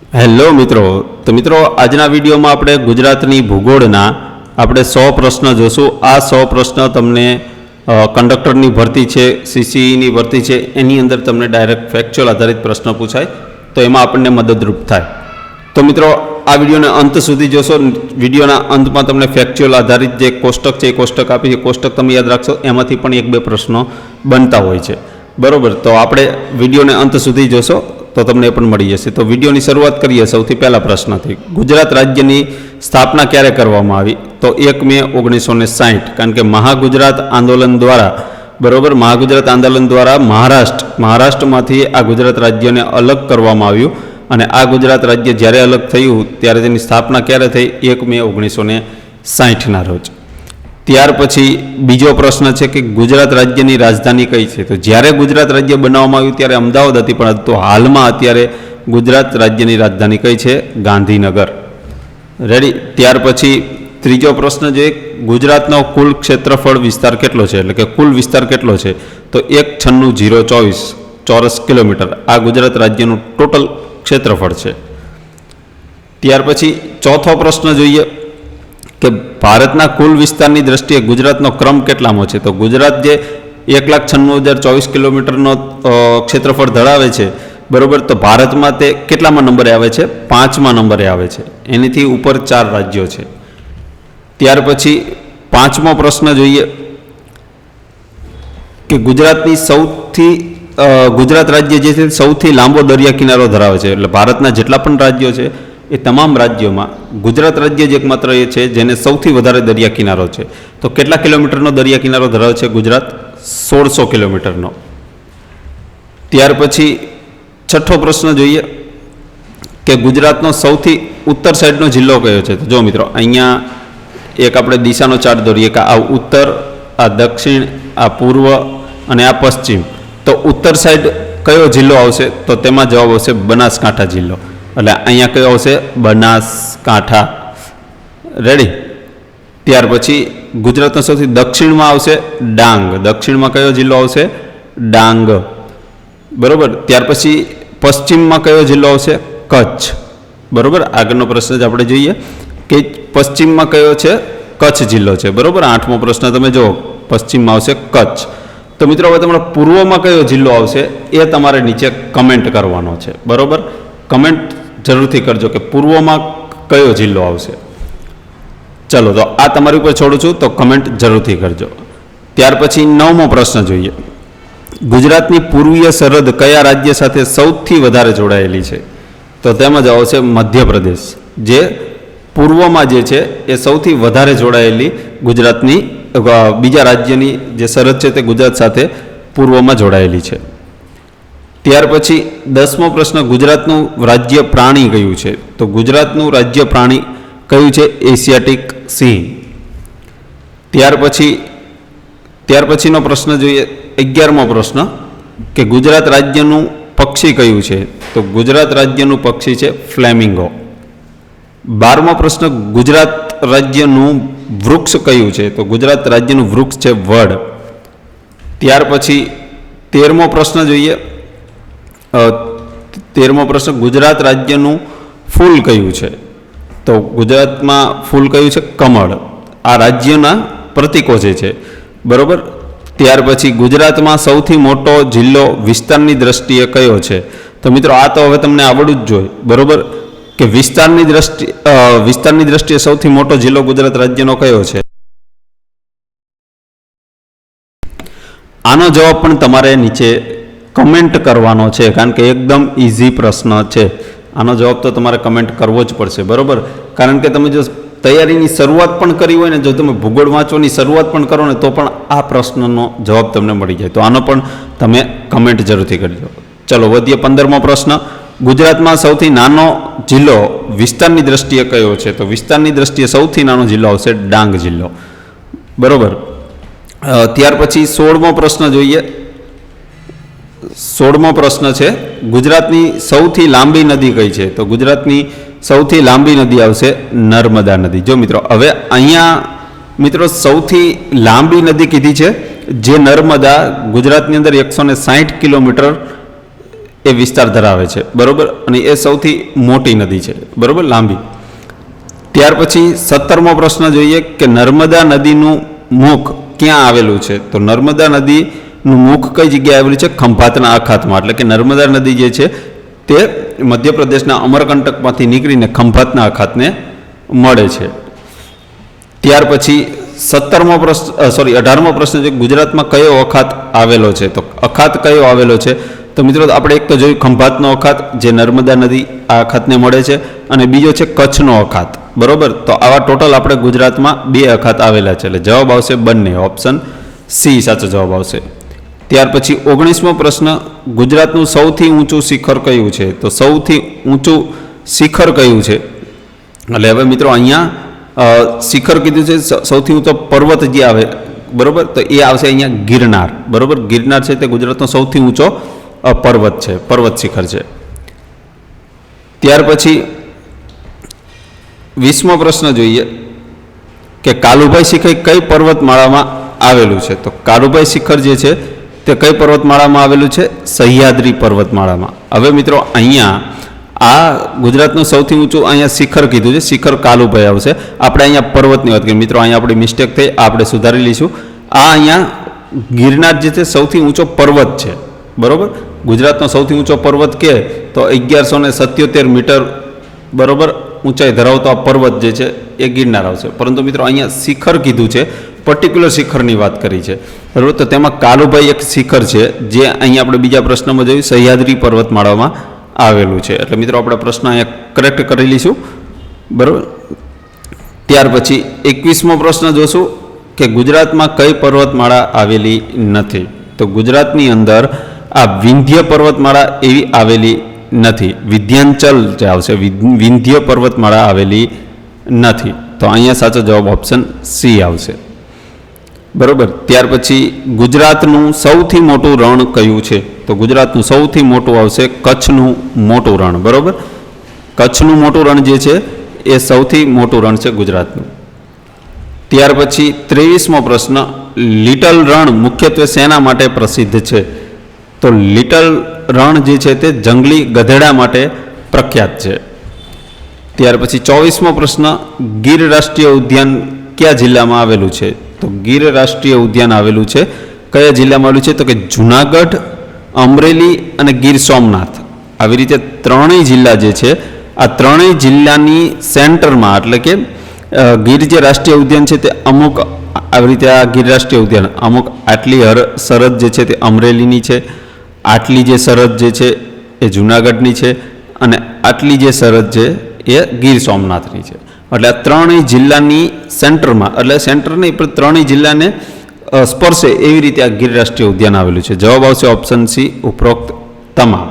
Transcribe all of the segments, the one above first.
Hello મિત્રો, તો મિત્રો આજના વિડીયોમાં આપણે ગુજરાતની ભૂગોળના આપણે 100 પ્રશ્ન જોશું. આ 100 પ્રશ્ન તમને કંડક્ટરની ભરતી છે, સીસીઈની ભરતી છે, એની અંદર તમને ડાયરેક્ટ ફેક્ચ્યુઅલ આધારિત પ્રશ્ન પૂછાય તો એમાં આપણને મદદરૂપ થાય. તો મિત્રો આ વિડીયોને અંત સુધી જોશો. વિડીયોના અંતમાં તમને ફેક્ચ્યુઅલ આધારિત જે કોષ્ટક છે એ કોષ્ટક આપી છે. કોષ્ટક તમે યાદ રાખશો, એમાંથી પણ 1-2 પ્રશ્નો બનતા હોય છે. બરાબર, તો આપણે વિડીયોને અંત સુધી જોશો તો તમને એ પણ મળી જશે. તો વિડીયોની શરૂઆત કરીએ સૌથી પહેલા પ્રશ્નથી. ગુજરાત રાજ્યની સ્થાપના ક્યારે કરવામાં આવી? તો 1 મે 1960. કારણ કે મહાગુજરાત આંદોલન દ્વારા, બરાબર, મહાગુજરાત આંદોલન દ્વારા મહારાષ્ટ્રમાંથી આ ગુજરાત રાજ્યને અલગ કરવામાં આવ્યું અને આ ગુજરાત રાજ્ય જ્યારે અલગ થયું ત્યારે તેની સ્થાપના ક્યારે થઈ? 1 મે 1960ના રોજ. ત્યાર પછી બીજો પ્રશ્ન છે કે ગુજરાત રાજ્યની રાજધાની કઈ છે? તો જ્યારે ગુજરાત રાજ્ય બનાવવામાં આવ્યું ત્યારે અમદાવાદ હતી, પણ તો હાલમાં અત્યારે ગુજરાત રાજ્યની રાજધાની કઈ છે? ગાંધીનગર. રેડી. ત્યાર પછી ત્રીજો પ્રશ્ન છે, ગુજરાતનો કુલ ક્ષેત્રફળ વિસ્તાર કેટલો છે? એટલે કે કુલ વિસ્તાર કેટલો છે? તો 196,024 ચોરસ કિલોમીટર આ ગુજરાત રાજ્યનું ટોટલ ક્ષેત્રફળ છે. ત્યાર પછી ચોથો પ્રશ્ન જોઈએ કે ભારતના કુલ વિસ્તારની દ્રષ્ટિએ ગુજરાતનો ક્રમ કેટલામો છે? તો ગુજરાત જે 196,024 કિલોમીટરનો ક્ષેત્રફળ ધરાવે છે, બરાબર, તો ભારતમાં તે કેટલામાં નંબરે આવે છે? 5મા નંબરે આવે છે. એનીથી ઉપર 4 રાજ્યો છે. ત્યાર પછી 5મો પ્રશ્ન જોઈએ કે ગુજરાત રાજ્ય જે છે સૌથી લાંબો દરિયા કિનારો ધરાવે છે. એટલે ભારતના જેટલા પણ રાજ્યો છે એ તમામ રાજ્યોમાં ગુજરાત રાજ્ય જ એકમાત્ર એ છે જેને સૌથી વધારે દરિયા કિનારો છે. તો કેટલા કિલોમીટરનો દરિયા કિનારો ધરાવે છે ગુજરાત? 1600 કિલોમીટરનો. ત્યાર પછી છઠ્ઠો પ્રશ્ન જોઈએ કે ગુજરાતનો સૌથી ઉત્તર સાઈડનો જિલ્લો કયો છે? તો જો મિત્રો, અહીંયા એક આપણે દિશાનો ચાર્ટ દોરીએ કે આ ઉત્તર, આ દક્ષિણ, આ પૂર્વ અને આ પશ્ચિમ. તો ઉત્તર સાઈડ કયો જિલ્લો આવશે? તો તેમાં જવાબ આવશે બનાસકાંઠા જિલ્લો. એટલે અહીંયા કયો આવશે? બનાસકાંઠા. રેડી. ત્યાર પછી ગુજરાતના સૌથી દક્ષિણમાં આવશે ડાંગ. દક્ષિણમાં કયો જિલ્લો આવશે? ડાંગ. બરાબર. ત્યાર પછી પશ્ચિમમાં કયો જિલ્લો આવશે? કચ્છ. બરાબર. આગળનો પ્રશ્ન જ આપણે જોઈએ કે પશ્ચિમમાં કયો છે? કચ્છ જિલ્લો છે. બરાબર. 8મો પ્રશ્ન તમે જુઓ, પશ્ચિમમાં આવશે કચ્છ. તો મિત્રો હવે તમારા પૂર્વમાં કયો જિલ્લો આવશે એ તમારે નીચે કમેન્ટ કરવાનો છે. બરાબર. કમેન્ટ જરૂરથી કરજો કે પૂર્વમાં કયો જિલ્લો આવશે. ચલો, તો આ તમારી ઉપર છોડું છું, તો કમેન્ટ જરૂરથી કરજો. ત્યાર પછી 9મો પ્રશ્ન જોઈએ. ગુજરાતની પૂર્વીય સરહદ કયા રાજ્ય સાથે સૌથી વધારે જોડાયેલી છે? તો તેમાં જવાબ આવશે મધ્યપ્રદેશ. જે પૂર્વમાં જે છે એ સૌથી વધારે જોડાયેલી ગુજરાતની બીજા રાજ્યની જે સરહદ છે તે ગુજરાત સાથે પૂર્વમાં જોડાયેલી છે. ત્યાર પછી 10મો પ્રશ્ન, ગુજરાતનું રાજ્ય પ્રાણી કયું છે? તો ગુજરાતનું રાજ્ય પ્રાણી કયું છે? એશિયાટિક સિંહ. ત્યાર પછીનો પ્રશ્ન જોઈએ, 11મો પ્રશ્ન કે ગુજરાત રાજ્યનું પક્ષી કયું છે? તો ગુજરાત રાજ્યનું પક્ષી છે ફ્લેમિંગો. 12મો પ્રશ્ન, ગુજરાત રાજ્યનું વૃક્ષ કયું છે? તો ગુજરાત રાજ્યનું વૃક્ષ છે વડ. ત્યાર પછી 13મો પ્રશ્ન જોઈએ. 13મો પ્રશ્ન, ગુજરાત રાજ્યનું ફૂલ કયું છે? તો ગુજરાતમાં ફૂલ કયું છે? કમળ. આ રાજ્યના પ્રતીકો જે છે. બરાબર. ત્યાર પછી ગુજરાતમાં સૌથી મોટો જિલ્લો વિસ્તારની દ્રષ્ટિએ કયો છે? તો મિત્રો આ તો હવે તમને આવડવું જ જોઈએ. બરાબર, કે વિસ્તારની દ્રષ્ટિએ સૌથી મોટો જિલ્લો ગુજરાત રાજ્યનો કયો છે? આનો જવાબ પણ તમારે નીચે કમેન્ટ કરવાનો છે, કારણ કે એકદમ ઇઝી પ્રશ્ન છે. આનો જવાબ તો તમારે કમેન્ટ કરવો જ પડશે. બરાબર. કારણ કે તમે જો તૈયારીની શરૂઆત પણ કરી હોય ને, જો તમે ભૂગોળ વાંચવાની શરૂઆત પણ કરો ને, તો પણ આ પ્રશ્નનો જવાબ તમને મળી જાય. તો આનો પણ તમે કમેન્ટ જરૂરથી કરજો. ચલો વધીએ. 15મો પ્રશ્ન, ગુજરાતમાં સૌથી નાનો જિલ્લો વિસ્તારની દ્રષ્ટિએ કયો છે? તો વિસ્તારની દ્રષ્ટિએ સૌથી નાનો જિલ્લો આવશે ડાંગ જિલ્લો. બરાબર. ત્યાર પછી 16મો પ્રશ્ન જોઈએ. 16મો પ્રશ્ન છે, ગુજરાતની સૌથી લાંબી નદી કઈ છે? તો ગુજરાતની સૌથી લાંબી નદી આવશે નર્મદા નદી. જો મિત્રો, હવે અહીંયા મિત્રો સૌથી લાંબી નદી કીધી છે જે નર્મદા ગુજરાતની અંદર 160 કિલોમીટર એ વિસ્તાર ધરાવે છે, બરોબર, અને એ સૌથી મોટી નદી છે, બરોબર, લાંબી. ત્યાર પછી 17મો પ્રશ્ન જોઈએ કે નર્મદા નદીનું મુખ ક્યાં આવેલું છે? તો નર્મદા નદીનું મુખ કઈ જગ્યાએ આવેલું છે? ખંભાતના અખાતમાં. એટલે કે નર્મદા નદી જે છે તે મધ્યપ્રદેશના અમરકંટકમાંથી નીકળીને ખંભાતના અખાતને મળે છે. ત્યાર પછી 18મો પ્રશ્ન છે ગુજરાતમાં કયો અખાત આવેલો છે? તો અખાત કયો આવેલો છે? તો મિત્રો આપણે એક તો જોયું ખંભાતનો અખાત જે નર્મદા નદી આ અખાતને મળે છે, અને બીજો છે કચ્છનો અખાત, બરોબર. તો આવા ટોટલ આપણે ગુજરાતમાં 2 અખાત આવેલા છે, એટલે જવાબ આવશે બંને, ઓપ્શન સી સાચો જવાબ આવશે. ત્યાર પછી 19મો પ્રશ્ન ગુજરાતનું સૌથી ઊંચું શિખર કયું છે? તો સૌથી ઊંચું શિખર કયું છે? એટલે હવે મિત્રો અહીંયા શિખર કીધું છે, સૌથી ઊંચો પર્વત જે આવે, બરોબર, તો એ આવશે અહીંયા ગિરનાર, બરોબર. ગિરનાર છે તે ગુજરાતનો સૌથી ઊંચો પર્વત છે, પર્વત શિખર છે. ત્યાર પછી 20મો પ્રશ્ન જોઈએ કે કાલુભાઈ શિખર કઈ પર્વતમાળામાં આવેલું છે? તો કાલુભાઈ શિખર જે છે તે કઈ પર્વતમાળામાં આવેલું છે? સહ્યાદ્રી પર્વતમાળામાં. હવે મિત્રો અહીંયા આ ગુજરાતનું સૌથી ઊંચું અહીંયા શિખર કીધું છે, શિખર કાલુભાઈ આવશે. આપણે અહીંયા પર્વતની વાત કરીએ મિત્રો, અહીંયા આપણી મિસ્ટેક થઈ, આપણે સુધારી લઈશું. આ અહીંયા ગિરનાર જે છે સૌથી ઊંચો પર્વત છે, બરોબર. ગુજરાતનો સૌથી ઊંચો પર્વત કે તો 1177 મીટર, બરોબર, ઊંચાઈ ધરાવતો આ પર્વત જે છે એ ગિરનાર આવશે. પરંતુ મિત્રો અહીંયા શિખર કીધું છે, પર્ટિક્યુલર શિખરની વાત કરી છે, બરોબર. તો તેમાં કાલુભાઈ એક શિખર છે જે અહીંયા આપણે બીજા પ્રશ્નમાં જોયું સહ્યાદ્રી પર્વતમાળામાં આવેલું છે. એટલે મિત્રો આપણે પ્રશ્ન અહીંયા કરેક્ટ કરી લઈશું, બરોબર. ત્યાર પછી 21મો પ્રશ્ન જોશું કે ગુજરાતમાં કઈ પર્વતમાળા આવેલી નથી? તો ગુજરાતની અંદર આ વિંધ્ય પર્વતમાળા એવી આવેલી નથી. વિંધ્યાચલ જે આવશે, વિંધ્ય પર્વતમાળા આવેલી નથી. તો અહીંયા સાચો જવાબ ઓપ્શન સી આવશે, બરોબર. ત્યાર પછી ગુજરાતનું સૌથી મોટું રણ કયું છે? તો ગુજરાતનું સૌથી મોટું આવશે કચ્છનું મોટું રણ, બરોબર. કચ્છનું મોટું રણ જે છે એ સૌથી મોટું રણ છે ગુજરાતનું. ત્યાર પછી 23મો પ્રશ્ન લિટલ રણ મુખ્યત્વે શેના માટે પ્રસિદ્ધ છે? તો લિટલ રણ જે છે તે જંગલી ગધેડા માટે પ્રખ્યાત છે. ત્યાર પછી 24મો પ્રશ્ન ગીર રાષ્ટ્રીય ઉદ્યાન કયા જિલ્લામાં આવેલું છે? તો ગીર રાષ્ટ્રીય ઉદ્યાન આવેલું છે કયા જિલ્લામાં આવેલું છે? તો કે જુનાગઢ, અમરેલી અને ગીર સોમનાથ. આવી રીતે ત્રણેય જિલ્લા જે છે આ ત્રણેય જિલ્લાની સેન્ટરમાં, એટલે કે ગીર જે રાષ્ટ્રીય ઉદ્યાન છે તે અમુક આવી રીતે આ ગીર રાષ્ટ્રીય ઉદ્યાન અમુક આટલી સરહદ જે છે તે અમરેલીની છે, આટલી જે સરહદ જે છે એ જુનાગઢની છે, અને આટલી જે સરહદ છે એ ગીર સોમનાથની છે. એટલે આ ત્રણેય જિલ્લાની સેન્ટરમાં, એટલે સેન્ટર નહીં પણ ત્રણેય જિલ્લાને સ્પર્શે એવી રીતે આ ગીર રાષ્ટ્રીય ઉદ્યાન આવેલું છે. જવાબ આવશે ઓપ્શન સી, ઉપરોક્ત તમામ.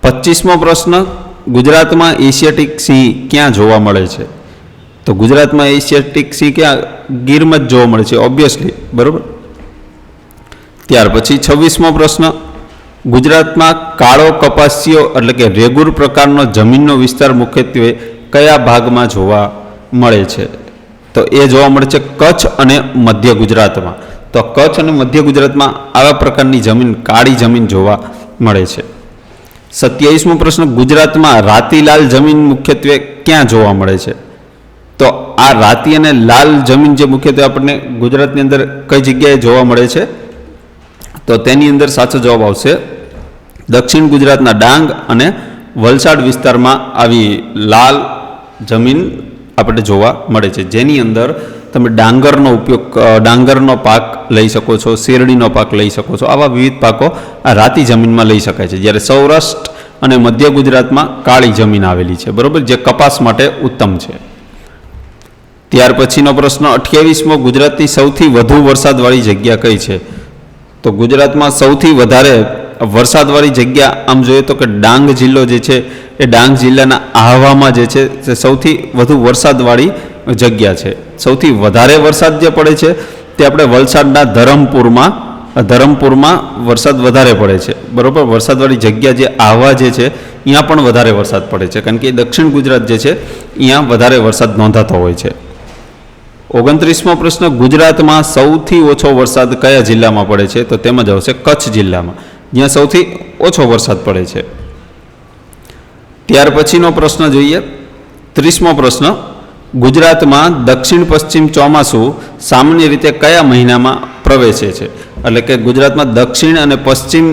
25મો પ્રશ્ન ગુજરાતમાં એશિયાટિક સિંહ ક્યાં જોવા મળે છે? તો ગુજરાતમાં એશિયાટિક સિંહ ક્યાં? ગીરમાં જ જોવા મળે છે, ઓબ્વિયસલી, બરોબર. ત્યાર પછી 26મો પ્રશ્ન ગુજરાતમાં કાળો કપાસિયો એટલે કે રેગુર પ્રકારનો જમીનનો વિસ્તાર મુખ્યત્વે કયા ભાગમાં જોવા મળે છે? તો એ જોવા મળે છે કચ્છ અને મધ્ય ગુજરાતમાં. તો કચ્છ અને મધ્ય ગુજરાતમાં આવા પ્રકારની જમીન, કાળી જમીન જોવા મળે છે. 27મો પ્રશ્ન ગુજરાતમાં રાતીલાલ જમીન મુખ્યત્વે ક્યાં જોવા મળે છે? તો આ રાતી અને લાલ જમીન જે મુખ્યત્વે આપણને ગુજરાતની અંદર કઈ જગ્યાએ જોવા મળે છે? તો તેની અંદર સાચો જવાબ આવશે દક્ષિણ ગુજરાતના ડાંગ અને વલસાડ વિસ્તારમાં આવી લાલ જમીન આપણે જોવા મળે છે, જેની અંદર તમે ડાંગરનો ઉપયોગ, ડાંગરનો પાક લઈ શકો છો, શેરડીનો પાક લઈ શકો છો. આવા વિવિધ પાકો આ રાતી જમીનમાં લઈ શકાય છે. જ્યારે સૌરાષ્ટ્ર અને મધ્ય ગુજરાતમાં કાળી જમીન આવેલી છે, બરોબર, જે કપાસ માટે ઉત્તમ છે. ત્યાર પછીનો પ્રશ્ન 28મો ગુજરાતની સૌથી વધુ વરસાદવાળી જગ્યા કઈ છે? તો ગુજરાતમાં સૌથી વધારે વરસાદવાળી જગ્યા આમ જોઈએ તો કે ડાંગ જિલ્લો જે છે એ ડાંગ જિલ્લાના આહવામાં જે છે તે સૌથી વધુ વરસાદવાળી જગ્યા છે. સૌથી વધારે વરસાદ જે પડે છે તે આપણે વલસાડના ધરમપુરમાં વરસાદ વધારે પડે છે, બરોબર. વરસાદવાળી જગ્યા જે આહવા જે છે અહીંયા પણ વધારે વરસાદ પડે છે, કારણ કે દક્ષિણ ગુજરાત જે છે અહીંયા વધારે વરસાદ નોંધાતો હોય છે. 29મો પ્રશ્ન ગુજરાતમાં સૌથી ઓછો વરસાદ કયા જિલ્લામાં પડે છે? તો તેમાં જ આવશે કચ્છ જિલ્લામાં. જ્યાં સૌથી ઓછો વરસાદ પડે છે. ત્યાર પછીનો પ્રશ્ન જોઈએ, 30મો પ્રશ્ન. ગુજરાતમાં દક્ષિણ પશ્ચિમ ચોમાસું સામાન્ય રીતે કયા મહિનામાં પ્રવેશે છે? એટલે કે ગુજરાતમાં દક્ષિણ અને પશ્ચિમ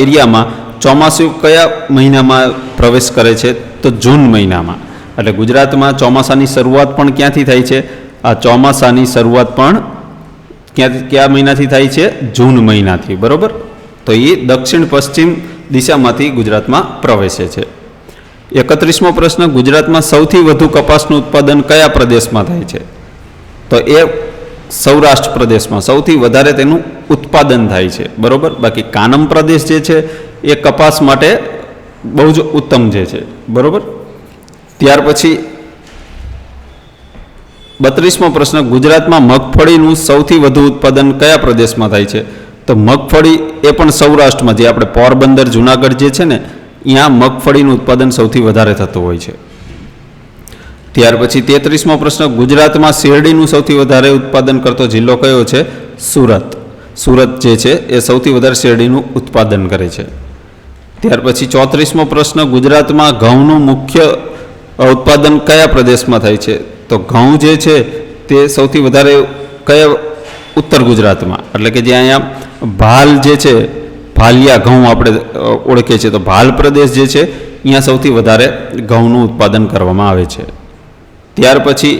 એરિયામાં ચોમાસું કયા મહિનામાં પ્રવેશ કરે છે? તો જૂન મહિનામાં. એટલે ગુજરાતમાં ચોમાસાની શરૂઆત પણ ક્યાંથી થાય છે? આ ચોમાસાની શરૂઆત પણ કયા મહિનાથી થાય છે? જૂન મહિનાથી. બરોબર, તો એ દક્ષિણ પશ્ચિમ દિશામાંથી ગુજરાતમાં પ્રવેશે છે. 31મો પ્રશ્ન. ગુજરાતમાં સૌથી વધુ કપાસનું ઉત્પાદન કયા પ્રદેશમાં થાય છે? તો એ સૌરાષ્ટ્ર પ્રદેશમાં સૌથી વધારે તેનું ઉત્પાદન થાય છે. બરોબર, બાકી કાનમ પ્રદેશ જે છે એ કપાસ માટે બહુ જ ઉત્તમ જે છે. બરોબર. ત્યાર પછી 32મો પ્રશ્ન. ગુજરાતમાં મગફળીનું સૌથી વધુ ઉત્પાદન કયા પ્રદેશમાં થાય છે? તો મગફળી એ પણ સૌરાષ્ટ્રમાં, જે આપણે પોરબંદર જુનાગઢ જે છે ને, ત્યાં મગફળીનું ઉત્પાદન સૌથી વધારે થતું હોય છે. ત્યાર પછી 33મો પ્રશ્ન. ગુજરાતમાં શેરડીનું સૌથી વધારે ઉત્પાદન કરતો જિલ્લો કયો છે? સુરત. સુરત જે છે એ સૌથી વધારે શેરડીનું ઉત્પાદન કરે છે. ત્યાર પછી 34મો પ્રશ્ન. ગુજરાતમાં ઘઉંનું મુખ્ય ઉત્પાદન કયા પ્રદેશમાં થાય છે? તો ઘઉં જે છે તે સૌથી વધારે કયા? ઉત્તર ગુજરાતમાં. એટલે કે જે અહીંયા ભાલ જે છે, ભાલિયા ઘઉં આપણે ઓળખીએ છીએ, તો ભાલ પ્રદેશ જે છે અહીંયા સૌથી વધારે ઘઉંનું ઉત્પાદન કરવામાં આવે છે. ત્યાર પછી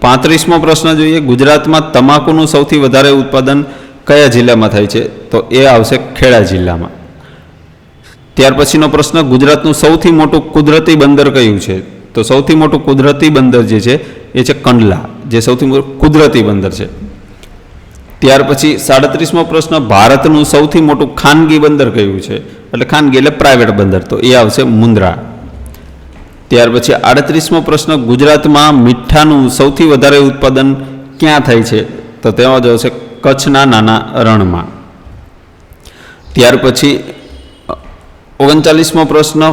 35મો પ્રશ્ન જોઈએ. ગુજરાતમાં તમાકુનું સૌથી વધારે ઉત્પાદન કયા જિલ્લામાં થાય છે? તો એ આવશે ખેડા જિલ્લામાં. ત્યાર પછીનો પ્રશ્ન. ગુજરાતનું સૌથી મોટું કુદરતી બંદર કયું છે? તો સૌથી મોટું કુદરતી બંદર જે છે એ છે કંડલા, જે સૌથી મોટું કુદરતી બંદર છે. ત્યાર પછી 37મો પ્રશ્ન. ભારતનું સૌથી મોટું ખાનગી બંદર કયું છે? એટલે ખાનગી એટલે પ્રાઇવેટ બંદર, તો એ આવશે મુન્દ્રા. ત્યાર પછી 38મો પ્રશ્ન. ગુજરાતમાં મીઠાનું સૌથી વધારે ઉત્પાદન ક્યાં થાય છે? તો તેમાં જ આવશે કચ્છના નાના રણમાં. ત્યાર પછી 39મો પ્રશ્ન.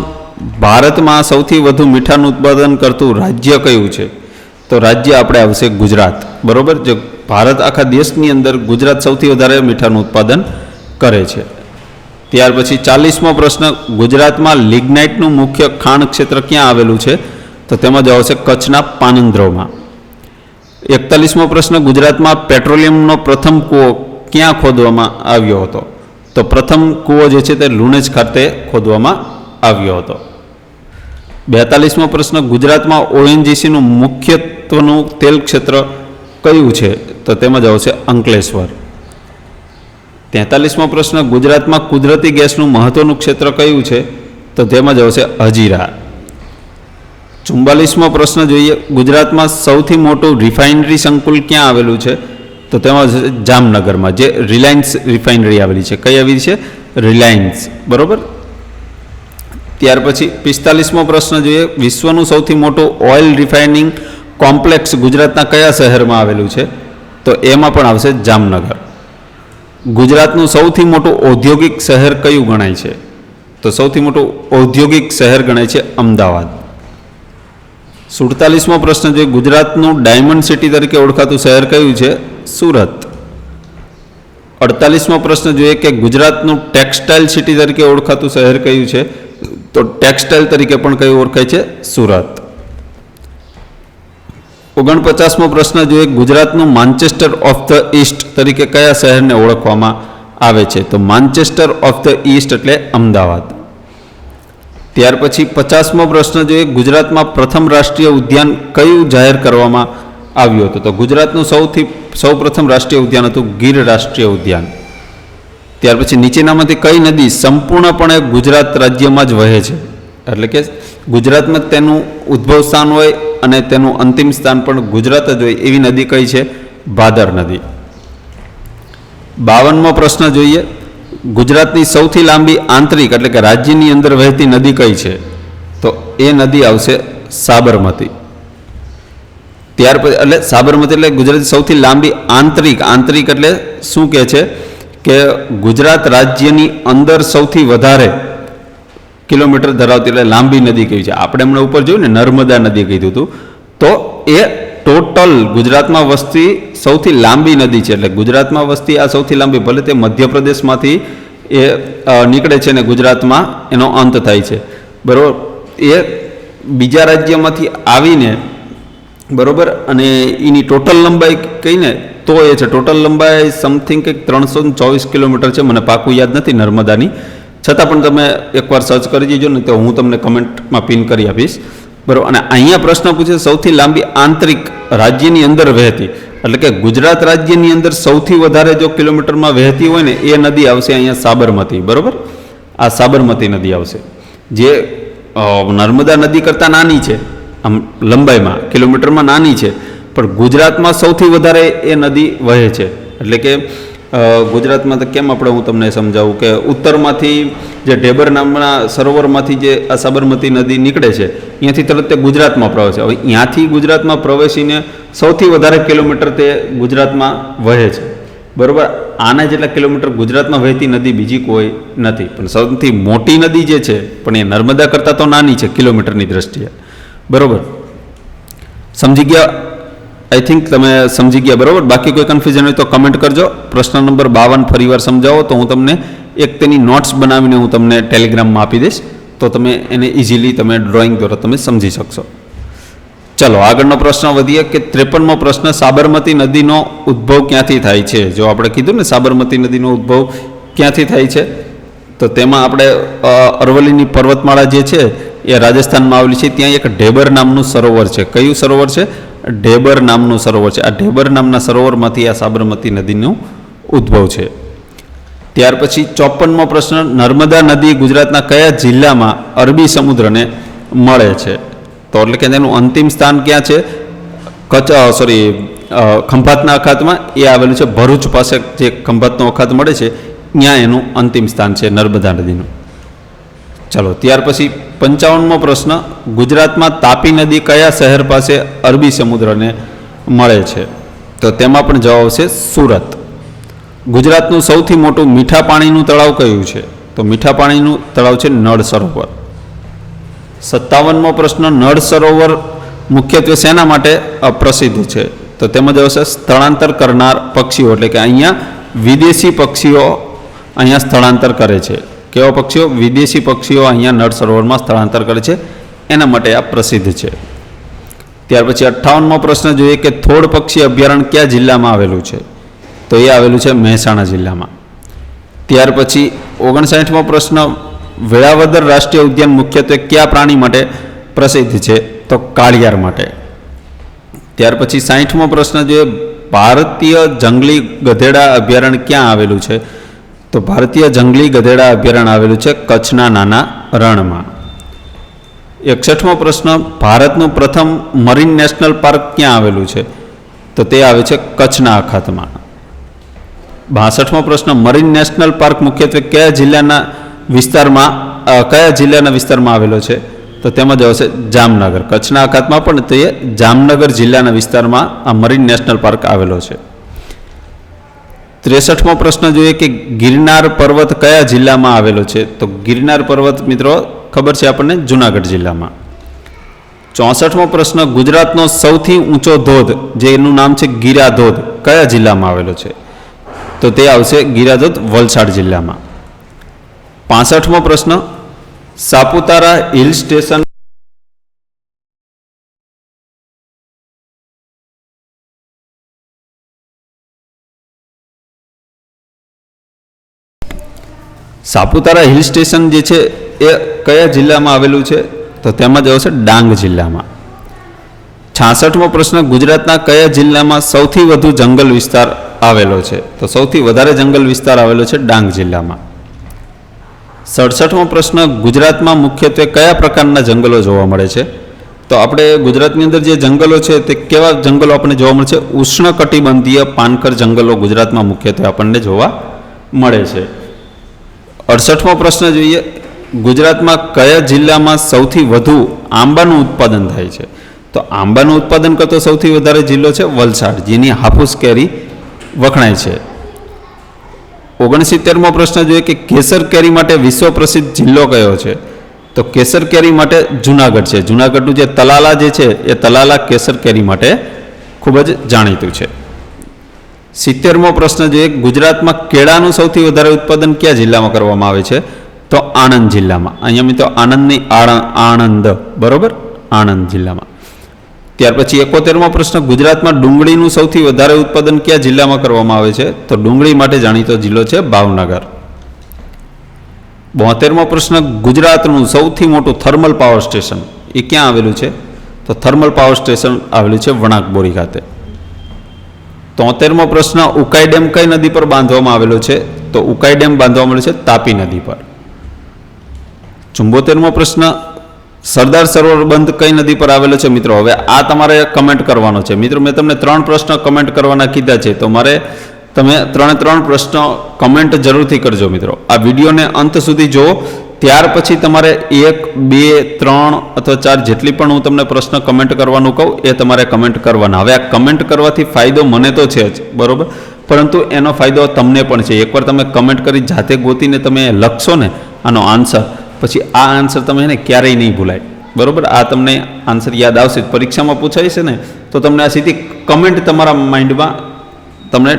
ભારતમાં સૌથી વધુ મીઠાનું ઉત્પાદન કરતું રાજ્ય કયું છે? તો રાજ્ય આપણે આવશે ગુજરાત. બરોબર, જે ભારત આખા દેશની અંદર ગુજરાત સૌથી વધારે મીઠાનું ઉત્પાદન કરે છે. ત્યાર પછી 40મો પ્રશ્ન. ગુજરાતમાં લિગ્નાઇટનું મુખ્ય ખાણ ક્ષેત્ર ક્યાં આવેલું છે? તો તેમાં જ આવશે કચ્છના પાનંદ્રોમાં. 41મો પ્રશ્ન. ગુજરાતમાં પેટ્રોલિયમનો પ્રથમ કૂવો ક્યાં ખોદવામાં આવ્યો હતો? તો પ્રથમ કૂવો જે છે તે લુણેજ ખાતે ખોદવામાં આવ્યો હતો. 42મો પ્રશ્ન. ગુજરાતમાં ઓએનજીસીનું મુખ્યત્વનું તેલ ક્ષેત્ર કયું છે? તો તેમાં જ આવશે અંકલેશ્વર. 43મો પ્રશ્ન. ગુજરાતમાં કુદરતી ગેસનું મહત્વનું ક્ષેત્ર કયું છે? તો તેમાં જ આવશે હજીરા. 44મો પ્રશ્ન જોઈએ. ગુજરાતમાં સૌથી મોટું રિફાઇનરી સંકુલ ક્યાં આવેલું છે? તો તેમાં જામનગરમાં, જે રિલાયન્સ રિફાઇનરી આવેલી છે. કઈ આવેલી છે? રિલાયન્સ. બરોબર. ત્યાર પછી 45મો પ્રશ્ન જોઈએ. વિશ્વનું સૌથી મોટું ઓઇલ રિફાઇનિંગ કોમ્પ્લેક્સ ગુજરાતના કયા શહેરમાં આવેલું છે? તો એમાં પણ આવશે જામનગર. ગુજરાતનું સૌથી મોટું ઔદ્યોગિક શહેર કયું ગણાય છે? તો સૌથી મોટું ઔદ્યોગિક શહેર ગણાય છે અમદાવાદ. 47મો પ્રશ્ન જોઈએ. ગુજરાતનું ડાયમંડ સિટી તરીકે ઓળખાતું શહેર કયું છે? સુરત. 48મો પ્રશ્ન જોઈએ કે ગુજરાતનું ટેક્સટાઇલ સિટી તરીકે ઓળખાતું શહેર કયું છે? તો ટેક્સટાઇલ તરીકે પણ કયું ઓળખાય છે? સુરત. 49મો પ્રશ્ન જોઈએ. ગુજરાતનું માન્ચેસ્ટર ઓફ ધ ઈસ્ટ તરીકે કયા શહેરને ઓળખવામાં આવે છે? તો માન્ચેસ્ટર ઓફ ધ ઈસ્ટ એટલે અમદાવાદ. ત્યાર પછી 50મો પ્રશ્ન જોઈએ. ગુજરાતમાં પ્રથમ રાષ્ટ્રીય ઉદ્યાન કયું જાહેર કરવામાં આવ્યું હતું? તો ગુજરાતનું સૌ પ્રથમ રાષ્ટ્રીય ઉદ્યાન હતું ગીર રાષ્ટ્રીય ઉદ્યાન. ત્યાર પછી નીચેનામાંથી કઈ નદી સંપૂર્ણપણે ગુજરાત રાજ્યમાં જ વહે છે? એટલે કે ગુજરાતમાં તેનું ઉદ્ભવ સ્થાન હોય અને તેનું અંતિમ સ્થાન પણ ગુજરાત જ હોય એવી નદી કઈ છે? ભાદર નદી. 52મો પ્રશ્ન જોઈએ. ગુજરાતની સૌથી લાંબી આંતરિક એટલે કે રાજ્યની અંદર વહેતી નદી કઈ છે? તો એ નદી આવશે સાબરમતી. ત્યાર પછી એટલે સાબરમતી એટલે ગુજરાતની સૌથી લાંબી આંતરિક એટલે શું કહે છે કે ગુજરાત રાજ્યની અંદર સૌથી વધારે કિલોમીટર ધરાવતી એટલે લાંબી નદી કઈ છે? આપણે હમણાં ઉપર જોયું ને નર્મદા નદી કીધું હતું, તો એ ટોટલ ગુજરાતમાં વસતી સૌથી લાંબી નદી છે. એટલે ગુજરાતમાં વસતી આ સૌથી લાંબી, ભલે તે મધ્યપ્રદેશમાંથી એ નીકળે છે અને ગુજરાતમાં એનો અંત થાય છે, બરાબર. એ બીજા રાજ્યમાંથી આવીને, બરાબર, અને એની ટોટલ લંબાઈ કહીને તો એ છે, ટોટલ લંબાઈ સમથિંગ કંઈક 324 કિલોમીટર છે, મને પાકું યાદ નથી નર્મદાની, છતાં પણ તમે એકવાર સર્ચ કરી દેજો ને તો હું તમને કમેન્ટમાં પિન કરી આપીશ, બરાબર. અને અહીંયા પ્રશ્ન પૂછે સૌથી લાંબી આંતરિક રાજ્યની અંદર વહેતી, એટલે કે ગુજરાત રાજ્યની અંદર સૌથી વધારે જો કિલોમીટરમાં વહેતી હોય ને એ નદી આવશે અહીંયા સાબરમતી, બરાબર. આ સાબરમતી નદી આવશે, જે નર્મદા નદી કરતાં નાની છે, આમ લંબાઈમાં કિલોમીટરમાં નાની છે, પણ ગુજરાતમાં સૌથી વધારે એ નદી વહે છે. એટલે કે ગુજરાતમાં તો કેમ આપણે, હું તમને સમજાવું કે ઉત્તરમાંથી જે ઢેબર નામના સરોવરમાંથી જે આ સાબરમતી નદી નીકળે છે અહીંયાથી તરત તે ગુજરાતમાં પ્રવેશે. હવે ત્યાંથી ગુજરાતમાં પ્રવેશીને સૌથી વધારે કિલોમીટર તે ગુજરાતમાં વહે છે, બરાબર. આના જેટલા કિલોમીટર ગુજરાતમાં વહેતી નદી બીજી કોઈ નથી, પણ સૌથી મોટી નદી જે છે પણ એ નર્મદા કરતાં તો નાની છે કિલોમીટરની દ્રષ્ટિએ, બરાબર. સમજી ગયા? આઈ થિંક તમે સમજી ગયા, બરાબર. બાકી કોઈ કન્ફ્યુઝન હોય તો કમેન્ટ કરજો. પ્રશ્ન નંબર 52 ફરીવાર સમજાવો તો હું તમને એક તેની નોટ્સ બનાવીને હું તમને ટેલિગ્રામમાં આપી દઈશ, તો તમે એને ઇઝીલી તમે ડ્રોઈંગ દ્વારા તમે સમજી શકશો. ચલો આગળનો પ્રશ્ન વધીએ કે 53મો પ્રશ્ન, સાબરમતી નદીનો ઉદ્ભવ ક્યાંથી થાય છે? જો આપણે કીધું ને સાબરમતી નદીનો ઉદ્ભવ ક્યાંથી થાય છે, તો તેમાં આપણે અરવલ્લીની પર્વતમાળા જે છે એ રાજસ્થાનમાં આવેલી છે, ત્યાં એક ઢેબર નામનું સરોવર છે. કયું સરોવર છે? ઢેબર નામનું સરોવર છે. આ ઢેબર નામના સરોવરમાંથી આ સાબરમતી નદીનો ઉદ્ભવ છે. ત્યાર પછી 54મો પ્રશ્ન, નર્મદા નદી ગુજરાતના કયા જિલ્લામાં અરબી સમુદ્રને મળે છે? તો એટલે કે તેનું અંતિમ સ્થાન ક્યાં છે? ખંભાતના અખાતમાં. એ આવેલું છે ભરૂચ પાસે, જે ખંભાતનો અખાત મળે છે ત્યાં એનું અંતિમ સ્થાન છે નર્મદા નદીનું. ચલો ત્યાર પછી 55મો પ્રશ્ન, ગુજરાતમાં તાપી નદી કયા શહેર પાસે અરબી સમુદ્રને મળે છે? તો તેમાં પણ જવાબ આવશે સુરત. ગુજરાતનું સૌથી મોટું મીઠા પાણીનું તળાવ કયું છે? તો મીઠા પાણીનું તળાવ છે નળ સરોવર. 57મો પ્રશ્ન, નળ સરોવર મુખ્યત્વે શેના માટે પ્રસિદ્ધ છે? તો તેમાં જવાબ આવશે સ્થળાંતર કરનાર પક્ષીઓ, એટલે કે અહીંયા વિદેશી પક્ષીઓ અહીંયા સ્થળાંતર કરે છે. કેવા પક્ષીઓ? વિદેશી પક્ષીઓ અહીંયા નળ સરોવરમાં સ્થળાંતર કરે છે, એના માટે આ પ્રસિદ્ધ છે. ત્યાર પછી 58મો પ્રશ્ન જોઈએ કે થોડ પક્ષી અભયારણ્ય કયા જિલ્લામાં આવેલું છે? તો એ આવેલું છે મહેસાણા જિલ્લામાં. ત્યાર પછી 59મો પ્રશ્ન, વેળાવદર રાષ્ટ્રીય ઉદ્યાન મુખ્યત્વે કયા પ્રાણી માટે પ્રસિદ્ધ છે? તો કાળિયાર માટે. ત્યાર પછી 60મો પ્રશ્ન જોઈએ, ભારતીય જંગલી ગધેડા અભયારણ્ય ક્યાં આવેલું છે? તો ભારતીય જંગલી ગધેડા અભયારણ્ય આવેલું છે કચ્છના નાના રણમાં. 61મો પ્રશ્ન, ભારતનું પ્રથમ મરીન નેશનલ પાર્ક ક્યાં આવેલું છે? તો તે આવે છે કચ્છના અખાતમાં. 62મો પ્રશ્ન, મરીન નેશનલ પાર્ક મુખ્યત્વે કયા જિલ્લાના વિસ્તારમાં આવેલો છે? તો તેમાં જ આવશે જામનગર. કચ્છના અખાતમાં પણ તે જામનગર જિલ્લાના વિસ્તારમાં આ મરીન નેશનલ પાર્ક આવેલો છે. 63મો પ્રશ્ન જોઈએ કે ગિરનાર પર્વત કયા જિલ્લામાં આવેલો છે? તો ગિરનાર પર્વત મિત્રો ખબર છે આપણને, જુનાગઢ જિલ્લામાં. 64મો પ્રશ્ન, ગુજરાતનો સૌથી ઊંચો ધોધ જેનું નામ છે ગીરા ધોધ કયા જિલ્લામાં આવેલો છે? તો તે આવશે ગીરા ધોધ વલસાડ જિલ્લામાં. 65મો પ્રશ્ન, Saputara hill station Saputara hill station જે છે એ કયા જિલ્લામાં આવેલું છે? તો તેમાં જ આવશે ડાંગ જિલ્લામાં. 66મો પ્રશ્ન, ગુજરાતના કયા જિલ્લામાં સૌથી વધુ જંગલ વિસ્તાર આવેલો છે? તો સૌથી વધારે જંગલ વિસ્તાર આવેલો છે ડાંગ જિલ્લામાં. 67મો પ્રશ્ન, ગુજરાતમાં મુખ્યત્વે કયા પ્રકારના જંગલો જોવા મળે છે? તો આપણે ગુજરાતની અંદર જે જંગલો છે તે કેવા જંગલો આપણને જોવા મળે છે? ઉષ્ણકટિબંધીય પાનખર જંગલો ગુજરાતમાં મુખ્યત્વે આપણને જોવા મળે છે. 68મો પ્રશ્ન જોઈએ, ગુજરાતમાં કયા જિલ્લામાં સૌથી વધુ આંબાનું ઉત્પાદન થાય છે? તો આંબાનું ઉત્પાદન કરતો સૌથી વધારે જિલ્લો છે વલસાડ, જેની હાફૂસ કેરી વખણાય છે. 69મો પ્રશ્ન જોઈએ કે કેસર કેરી માટે વિશ્વ પ્રસિદ્ધ જિલ્લો કયો છે? તો કેસર કેરી માટે જુનાગઢ છે. જુનાગઢનું જે તલાલા જે છે એ તલાલા કેસર કેરી માટે ખૂબ જ જાણીતું છે. 70મો પ્રશ્ન જોઈએ, ગુજરાતમાં કેળાનું સૌથી વધારે ઉત્પાદન કયા જિલ્લામાં કરવામાં આવે છે? તો આણંદ જિલ્લામાં. અહીંયા મિત્રો આણંદની આણંદ, બરોબર, આણંદ જિલ્લામાં. ત્યાર પછી 71મો પ્રશ્ન, ગુજરાતમાં ડુંગળીનું સૌથી વધારે ઉત્પાદન કયા જિલ્લામાં કરવામાં આવે છે? તો ડુંગળી માટે જાણીતો જિલ્લો છે ભાવનગર. 72મો પ્રશ્ન, ગુજરાતનું સૌથી મોટું થર્મલ પાવર સ્ટેશન એ ક્યાં આવેલું છે? તો થર્મલ પાવર સ્ટેશન આવેલું છે વણાકબોરી ખાતે. 73મો પ્રશ્ન, ઉકાઈ ડેમ કઈ નદી પર બાંધવામાં આવેલો છે? તો ઉકાઈ ડેમ બાંધવામાં આવેલો છે તાપી નદી પર. 74મો પ્રશ્ન, સરદાર સરોવર બંધ કઈ નદી પર આવેલો છે? મિત્રો હવે આ તમારે કમેન્ટ કરવાનો છે. મિત્રો મેં તમને 3 પ્રશ્ન કમેન્ટ કરવાના કીધા છે, તો મારે તમે 3 પ્રશ્નો કમેન્ટ જરૂરથી કરજો. મિત્રો આ વિડીયોને અંત સુધી જુઓ, ત્યાર પછી તમારે 1, 2, 3 અથવા 4 જેટલી પણ હું તમને પ્રશ્ન કમેન્ટ કરવાનું કહું એ તમારે કમેન્ટ કરવાના. હવે આ કમેન્ટ કરવાથી ફાયદો મને તો છે જ, બરોબર, પરંતુ એનો ફાયદો તમને પણ છે. એકવાર તમે કમેન્ટ કરી જાતે ગોતીને તમે લખશો ને આનો આન્સર, પછી આ આન્સર તમે એને ક્યારેય નહીં ભૂલાય, બરોબર. આ તમને આન્સર યાદ આવશે, પરીક્ષામાં પૂછાય છે ને તો તમને આ સીધી કમેન્ટ તમારા માઇન્ડમાં તમને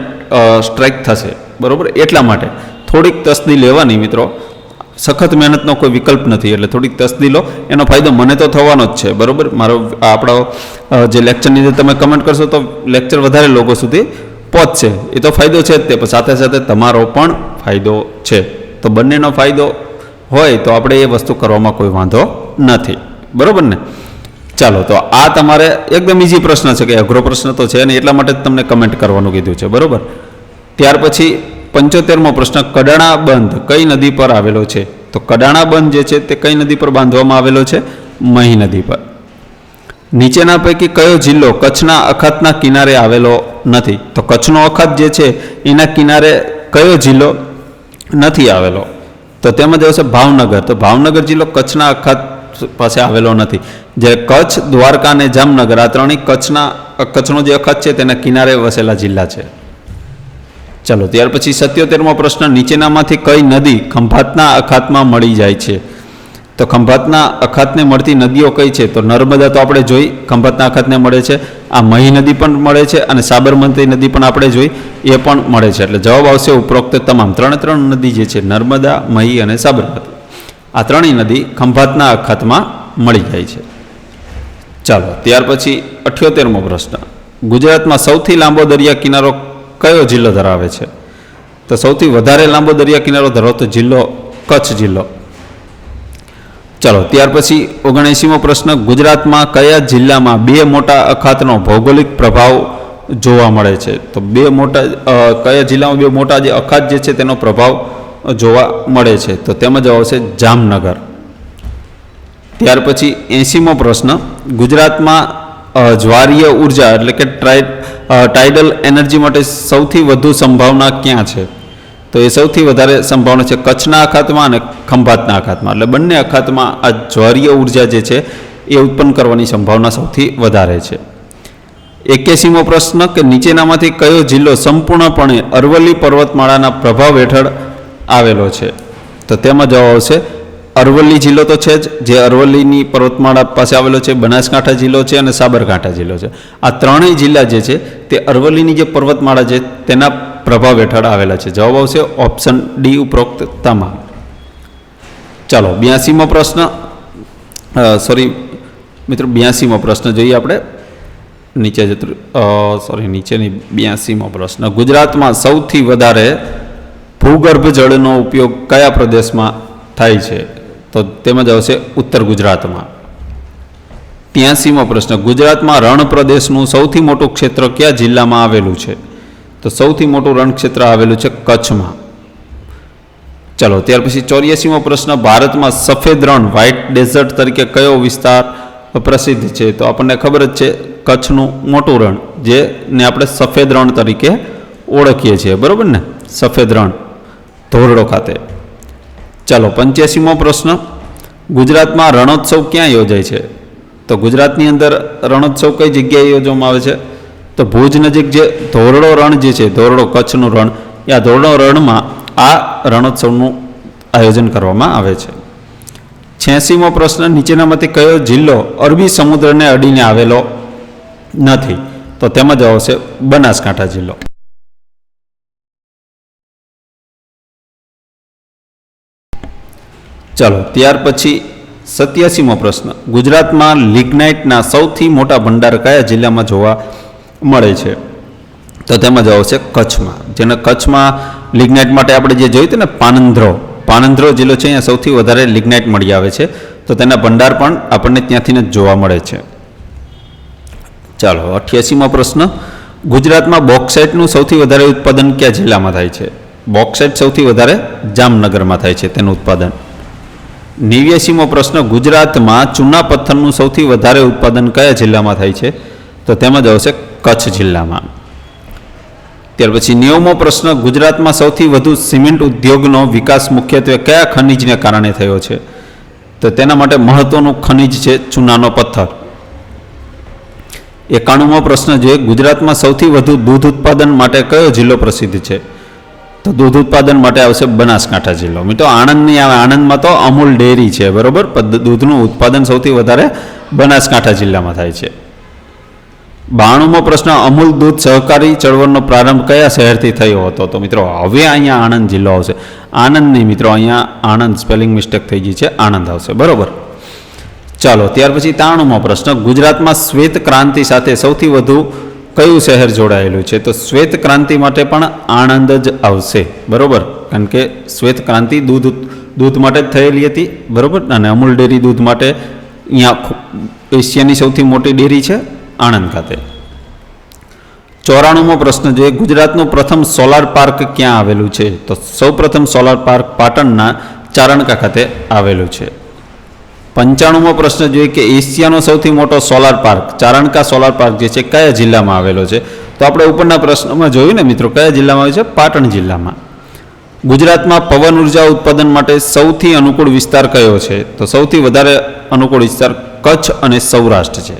સ્ટ્રાઇક થશે, બરોબર. એટલા માટે થોડીક તસદી લેવાની મિત્રો, સખત મહેનતનો કોઈ વિકલ્પ નથી, એટલે થોડીક તસદી લો, એનો ફાયદો મને તો થવાનો જ છે, બરોબર. મારો આપણો જે લેક્ચરની અંદર તમે કમેન્ટ કરશો તો લેક્ચર વધારે લોકો સુધી પહોંચશે, એ તો ફાયદો છે જ તે, પણ સાથે સાથે તમારો પણ ફાયદો છે. તો બંનેનો ફાયદો હોય તો આપણે એ વસ્તુ કરવામાં કોઈ વાંધો નથી, બરોબર ને. ચાલો, તો આ તમારે એકદમ ઇઝી પ્રશ્ન છે, કે અઘરો પ્રશ્ન તો છે ને, એટલા માટે જ તમને કમેન્ટ કરવાનું કીધું છે, બરોબર. ત્યાર પછી 75મો પ્રશ્ન, કડાણા બંધ કઈ નદી પર આવેલો છે? તો કડાણા બંધ જે છે તે કઈ નદી પર બાંધવામાં આવેલો છે? મહી નદી પર. નીચેના પૈકી કયો જિલ્લો કચ્છના અખાતના કિનારે આવેલો નથી? તો કચ્છનો અખાત જે છે એના કિનારે કયો જિલ્લો નથી આવેલો? તો તેમાં આવશે ભાવનગર. તો ભાવનગર જિલ્લો કચ્છના અખાત પાસે આવેલો નથી. જે કચ્છ, દ્વારકા અને જામનગર આ ત્રણેય કચ્છનો જે અખાત છે તેના કિનારે વસેલા જિલ્લા છે. ચલો, ત્યાર પછી 77મો પ્રશ્ન, નીચેનામાંથી કઈ નદી ખંભાતના અખાતમાં મળી જાય છે? તો ખંભાતના અખાતને મળતી નદીઓ કઈ છે? તો નર્મદા તો આપણે જોઈ, ખંભાતના અખાતને મળે છે. આ મહી નદી પણ મળે છે અને સાબરમતી નદી પણ આપણે જોઈ, એ પણ મળે છે. એટલે જવાબ આવશે ઉપરોક્ત તમામ 3 નદી જે છે, નર્મદા, મહી અને સાબરમતી, આ ત્રણેય નદી ખંભાતના અખાતમાં મળી જાય છે. ચાલો, ત્યાર પછી 78મો પ્રશ્ન, ગુજરાતમાં સૌથી લાંબો દરિયા કિનારો કયો જિલ્લો ધરાવે છે? તો સૌથી વધારે લાંબો દરિયા કિનારો ધરાવતો જિલ્લો કચ્છ જિલ્લો. ચાલો, ત્યાર પછી 79મો પ્રશ્ન, ગુજરાતમાં કયા જિલ્લામાં 2 મોટા અખાતનો ભૌગોલિક પ્રભાવ જોવા મળે છે? તો કયા જિલ્લામાં 2 મોટા જે અખાત જે છે તેનો પ્રભાવ જોવા મળે છે? તો તેમાં જવાબ આવશે જામનગર. ત્યાર પછી 80મો પ્રશ્ન, ગુજરાતમાં જ્વારીય ઉર્જા એટલે કે ટાઇડલ એનર્જી માટે સૌથી વધુ સંભાવના ક્યાં છે? તો એ સૌથી વધારે સંભાવના છે કચ્છના અખાતમાં અને ખંભાતના અખાતમાં. એટલે બંને અખાતમાં આ જ્વારીય ઉર્જા જે છે એ ઉત્પન્ન કરવાની સંભાવના સૌથી વધારે છે. 81મો પ્રશ્ન, કે નીચેનામાંથી કયો જિલ્લો સંપૂર્ણપણે અરવલ્લી પર્વતમાળાના પ્રભાવ હેઠળ આવેલો છે? તો તેમાં જવાબ આવશે અરવલ્લી જિલ્લો તો છે જ, જે અરવલ્લીની પર્વતમાળા પાસે આવેલો છે, બનાસકાંઠા જિલ્લો છે અને સાબરકાંઠા જિલ્લો છે. આ ત્રણેય જિલ્લા જે છે તે અરવલ્લીની જે પર્વતમાળા છે તેના પ્રભાવ હેઠળ આવેલા છે. જવાબ આવશે ઓપ્શન ડી, ઉપરોક્ત તમામ. ચાલો, 82મો પ્રશ્ન, મિત્રો 82મો પ્રશ્ન જોઈએ આપણે. નીચેની 82મો પ્રશ્ન, ગુજરાતમાં સૌથી વધારે ભૂગર્ભ જળનો ઉપયોગ કયા પ્રદેશમાં થાય છે? તો તેમાં જ આવશે ઉત્તર ગુજરાતમાં. 83મો પ્રશ્ન, ગુજરાતમાં રણ પ્રદેશનું સૌથી મોટું ક્ષેત્ર કયા જિલ્લામાં આવેલું છે? તો સૌથી મોટું રણ ક્ષેત્ર આવેલું છે કચ્છમાં. ચલો, ત્યાર પછી 84મો પ્રશ્ન, ભારતમાં સફેદ રણ વ્હાઇટ ડેઝર્ટ તરીકે કયો વિસ્તાર પ્રસિદ્ધ છે? તો આપણને ખબર જ છે, કચ્છનું મોટું રણ, જેને આપણે સફેદ રણ તરીકે ઓળખીએ છીએ, બરોબર ને, સફેદ રણ ધોરડો ખાતે. ચાલો, 85મો પ્રશ્ન, ગુજરાતમાં રણોત્સવ ક્યાં યોજાય છે? તો ગુજરાતની અંદર રણોત્સવ કઈ જગ્યાએ યોજવામાં આવે છે? તો ભુજ નજીક જે ધોરડો રણ જે છે, ધોરડો કચ્છનું રણ, આ ધોરડો રણમાં આ રણોત્સવનું આયોજન કરવામાં આવે છે. 86મો પ્રશ્ન, નીચેનામાંથી કયો જિલ્લો અરબી સમુદ્રને અડીને આવેલો નથી? તો તેમાં જવાબ આવશે બનાસકાંઠા જિલ્લો. ચાલો ત્યાર પછી 87મો પ્રશ્ન, ગુજરાતમાં લિગ્નાઇટના સૌથી મોટા ભંડાર કયા જિલ્લામાં જોવા મળે છે? તો તેમાં જવાબ છે કચ્છમાં. જેને કચ્છમાં લિગ્નાઇટ માટે આપણે જે જોયું હતું ને પાનંદ્રો જિલ્લો છે, અહીંયા સૌથી વધારે લિગ્નાઇટ મળી આવે છે. તો તેના ભંડાર પણ આપણને ત્યાંથી જ જોવા મળે છે. ચાલો 88મો પ્રશ્ન, ગુજરાતમાં બોક્સાઇટનું સૌથી વધારે ઉત્પાદન કયા જિલ્લામાં થાય છે? બોક્સાઇટ સૌથી વધારે જામનગરમાં થાય છે તેનું ઉત્પાદન. 89મો પ્રશ્ન, ગુજરાતમાં ચૂના પથ્થરનું સૌથી વધારે ઉત્પાદન કયા જિલ્લામાં થાય છે? તો તેમાં જવાબ છે કચ્છ જિલ્લામાં. ત્યાર પછી 90મો પ્રશ્ન, ગુજરાતમાં સૌથી વધુ સિમેન્ટ ઉદ્યોગનો વિકાસ મુખ્યત્વે કયા ખનિજને કારણે થયો છે? તો તેના માટે મહત્વનું ખનિજ છે ચૂનાનો પથ્થર. 91મો પ્રશ્ન જોઈએ, ગુજરાતમાં સૌથી વધુ દૂધ ઉત્પાદન માટે કયો જિલ્લો પ્રસિદ્ધ છે? તો દૂધ ઉત્પાદન માટે આવશે બનાસકાંઠા જિલ્લો. મિત્રો આણંદ નહીં આવે, આણંદમાં તો અમૂલ ડેરી છે, બરોબર. દૂધનું ઉત્પાદન સૌથી વધારે બનાસકાંઠા જિલ્લામાં થાય છે. 92મો પ્રશ્ન, અમૂલ દૂધ સહકારી ચળવળનો પ્રારંભ કયા શહેરથી થયો હતો? તો મિત્રો હવે અહીંયા આણંદ જિલ્લો આવશે. આણંદ નહીં મિત્રો, અહીંયા આણંદ સ્પેલિંગ મિસ્ટેક થઈ ગઈ છે, આણંદ આવશે, બરોબર. ચાલો ત્યાર પછી 93મો પ્રશ્ન, ગુજરાતમાં શ્વેત ક્રાંતિ સાથે સૌથી વધુ કયું શહેર જોડાયેલું છે? તો શ્વેત ક્રાંતિ માટે પણ આણંદ જ આવશે, બરોબર. કારણ કે શ્વેત ક્રાંતિ દૂધ માટે જ થયેલી હતી, બરોબર. અને અમૂલ ડેરી દૂધ માટે અહીંયા એશિયાની સૌથી મોટી ડેરી છે આણંદ ખાતે. 94મો પ્રશ્ન જોઈએ, ગુજરાતનું પ્રથમ સોલાર પાર્ક ક્યાં આવેલું છે? તો સૌપ્રથમ સોલાર પાર્ક પાટણના ચારણકા ખાતે આવેલું છે. 95મો પ્રશ્ન જોઈએ કે એશિયાનો સૌથી મોટો solar park Charanka solar park જે છે કયા જિલ્લામાં આવેલો છે? તો આપણે ઉપરના પ્રશ્નમાં જોયું ને મિત્રો, કયા જિલ્લામાં આવે છે? પાટણ જિલ્લામાં. ગુજરાતમાં પવન ઉર્જા ઉત્પાદન માટે સૌથી અનુકૂળ વિસ્તાર કયો છે? તો સૌથી વધારે અનુકૂળ વિસ્તાર કચ્છ અને સૌરાષ્ટ્ર છે.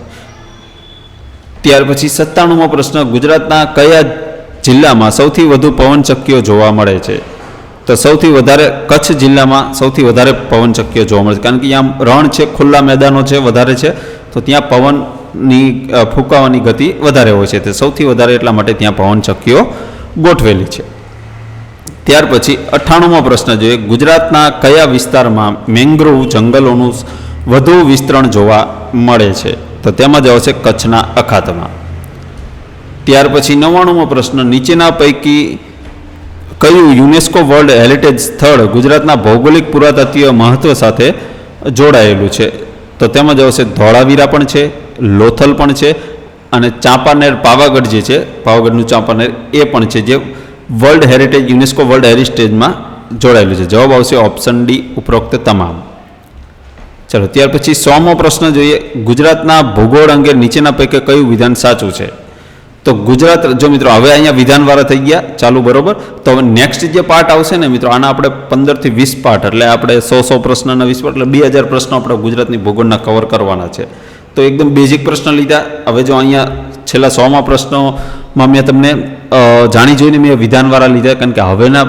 ત્યાર પછી 97મો પ્રશ્ન, ગુજરાતના કયા જિલ્લામાં સૌથી વધુ પવનચક્કીઓ જોવા મળે છે? તો સૌથી વધારે કચ્છ જિલ્લામાં સૌથી વધારે પવનચક્કીઓ જોવા મળે છે. કારણ કે અહીંયા રણ છે, ખુલ્લા મેદાનો છે, વધારે છે, તો ત્યાં પવનની ફૂંકાવાની ગતિ વધારે હોય છે. તે સૌથી વધારે એટલા માટે ત્યાં પવનચક્કીઓ ગોઠવેલી છે. ત્યાર પછી 98મો પ્રશ્ન જોઈએ, ગુજરાતના કયા વિસ્તારમાં મેંગ્રોવ જંગલોનું વધુ વિસ્તરણ જોવા મળે છે? તો તેમાં જ આવશે કચ્છના અખાતમાં. ત્યાર પછી 99મો પ્રશ્ન, નીચેના પૈકી કયું યુનેસ્કો વર્લ્ડ હેરિટેજ સ્થળ ગુજરાતના ભૌગોલિક પુરાતત્વીય મહત્વ સાથે જોડાયેલું છે? તો તેમાં જ આવશે ધોળાવીરા પણ છે, લોથલ પણ છે, અને ચાંપાનેર પાવાગઢ જે છે, પાવાગઢનું ચાંપાનેર એ પણ છે, જે વર્લ્ડ હેરિટેજ યુનેસ્કો વર્લ્ડ હેરિટેજમાં જોડાયેલું છે. જવાબ આવશે ઓપ્શન ડી, ઉપરોક્ત તમામ. ચલો ત્યાર પછી 100મો પ્રશ્ન જોઈએ, ગુજરાતના ભૂગોળ અંગે નીચેના પૈકી કયું વિધાન સાચું છે? તો ગુજરાત, જો મિત્રો હવે અહીંયા વિધાનવાળા થઈ ગયા ચાલુ, બરોબર. તો હવે નેક્સ્ટ જે પાર્ટ આવશે ને મિત્રો, આના આપણે 15 થી 20 પાર્ટ, એટલે આપણે 100 પ્રશ્નના 20 પાર્ટ, એટલે 2000 પ્રશ્નો આપણે ગુજરાતની ભૂગોળના કવર કરવાના છે. તો એકદમ બેઝિક પ્રશ્ન લીધા. હવે જો અહીંયા છેલ્લા 100મા પ્રશ્નોમાં મેં તમને જાણી જોઈને મેં વિધાનવાળા લીધા, કારણ કે હવેના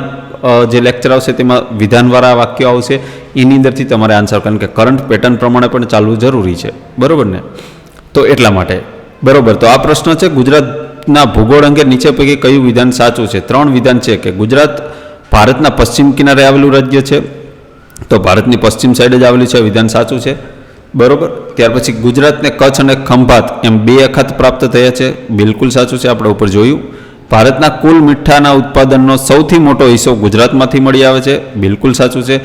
જે લેક્ચર આવશે તેમાં વિધાનવાળા વાક્યો આવશે, એની અંદરથી તમારે આન્સર, કારણ કે કરંટ પેટર્ન પ્રમાણે પણ ચાલવું જરૂરી છે, બરોબર ને. તો એટલા માટે, બરોબર. તો આ પ્રશ્ન છે, ગુજરાતના ભૂગોળ અંગે નીચે પૈકી કયું વિધાન સાચું છે? 3 વિધાન છે કે ગુજરાત ભારતના પશ્ચિમ કિનારે આવેલું રાજ્ય છે, તો ભારતની પશ્ચિમ સાઈડ જ આવેલું છે, વિધાન સાચું છે, બરોબર. ત્યાર પછી ગુજરાતને કચ્છ અને ખંભાત એમ 2 અખાત પ્રાપ્ત થયા છે, બિલકુલ સાચું છે, આપણે ઉપર જોયું. ભારતના કુલ મીઠાના ઉત્પાદનનો સૌથી મોટો હિસ્સો ગુજરાતમાંથી મળી આવે છે, બિલકુલ સાચું છે.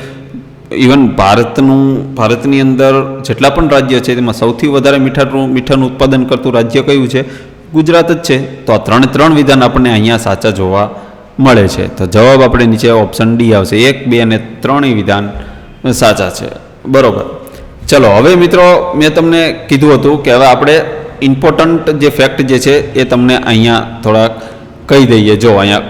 ઇવન ભારતની અંદર જેટલા પણ રાજ્ય છે તેમાં સૌથી વધારે મીઠાનું ઉત્પાદન કરતું રાજ્ય કયું છે? ગુજરાત જ છે. તો આ 3 વિધાન આપણને અહીંયા સાચા જોવા મળે છે. તો જવાબ આપણે નીચે ઓપ્શન ડી આવશે. 1, 2 અને 3 વિધાન સાચા છે, બરોબર. ચલો હવે મિત્રો, મેં તમને કીધું હતું કે હવે આપણે ઇમ્પોર્ટન્ટ જે ફેક્ટ જે છે એ તમને અહીંયા થોડાક કહી દઈએ. જો અહીંયા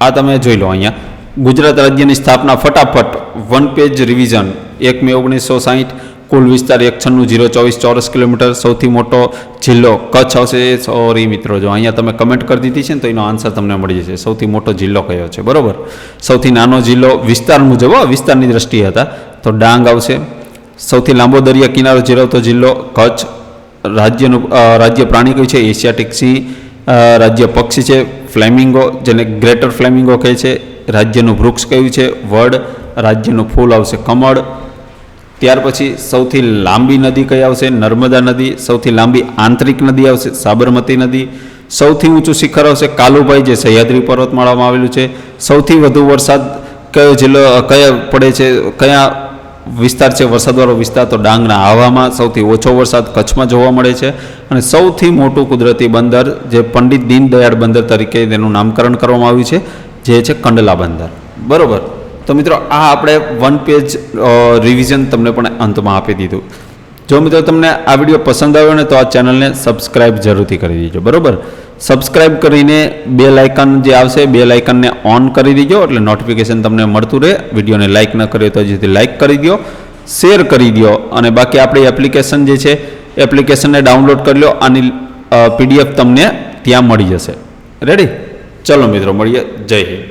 આ તમે જોઈ લો, અહીંયા ગુજરાત રાજ્યની સ્થાપના ફટાફટ 1 પેજ રિવિઝન. 1 મે 1960, કુલ વિસ્તાર 196,024 ચોરસ કિલોમીટર, સૌથી મોટો જિલ્લો કચ્છ આવશે. સોરી મિત્રો, જો અહીંયા તમે કમેન્ટ કરી દીધી છે ને તો એનો આન્સર તમને મળી જશે. સૌથી મોટો જિલ્લો કયો છે, બરોબર. સૌથી નાનો જિલ્લો વિસ્તાર મુજબ, વિસ્તારની દ્રષ્ટિએ હતા તો ડાંગ આવશે. સૌથી લાંબો દરિયા કિનારો ધરાવતો જિલ્લો કચ્છ. રાજ્ય પ્રાણી કયું છે? એશિયાટિક સિંહ. રાજ્ય પક્ષી છે ફ્લેમિંગો, જેને ગ્રેટર ફ્લેમિંગો કહે છે. રાજ્યનું વૃક્ષ કયું છે? વડ. રાજ્યનું ફૂલ આવશે કમળ. ત્યાર પછી સૌથી લાંબી નદી કઈ આવશે? નર્મદા નદી. સૌથી લાંબી આંતરિક નદી આવશે સાબરમતી નદી. સૌથી ઊંચું શિખર આવશે કાલુભાઈ, જે સહ્યાદ્રી પર્વતમાળામાં આવેલું છે. સૌથી વધુ વરસાદ કયો જિલ્લો કયા પડે છે, કયા વિસ્તાર છે વરસાદવાળો વિસ્તાર? તો ડાંગના આહવામાં. સૌથી ઓછો વરસાદ કચ્છમાં જોવા મળે છે. અને સૌથી મોટું કુદરતી બંદર જે પંડિત દીનદયાળ બંદર તરીકે તેનું નામકરણ કરવામાં આવ્યું છે, જે છે કંડલા બંદર. બરોબર. તો મિત્રો આ આપણે 1 પેજ રિવિઝન તમને પણ અંતમાં આપી દીધું. જો મિત્રો તમને આ વિડીયો પસંદ આવ્યો ને તો આ ચેનલને સબસ્ક્રાઇબ જરૂરથી કરી દેજો. બરોબર. સબસ્ક્રાઇબ કરીને બેલ આઇકન જે આવશે બેલ આઇકનને ઓન કરી દેજો, એટલે નોટિફિકેશન તમને મળતું રહે. વિડીયોને લાઇક ન કર્યો તો જેથી લાઇક કરી દો, શેર કરી દો. અને બાકી આપણી એપ્લિકેશન જે છે એપ્લિકેશનને ડાઉનલોડ કરી લો. આની PDF તમને ત્યાં મળી જશે. રેડી? ચલો મિત્રો મળીએ. જય હિન્દ.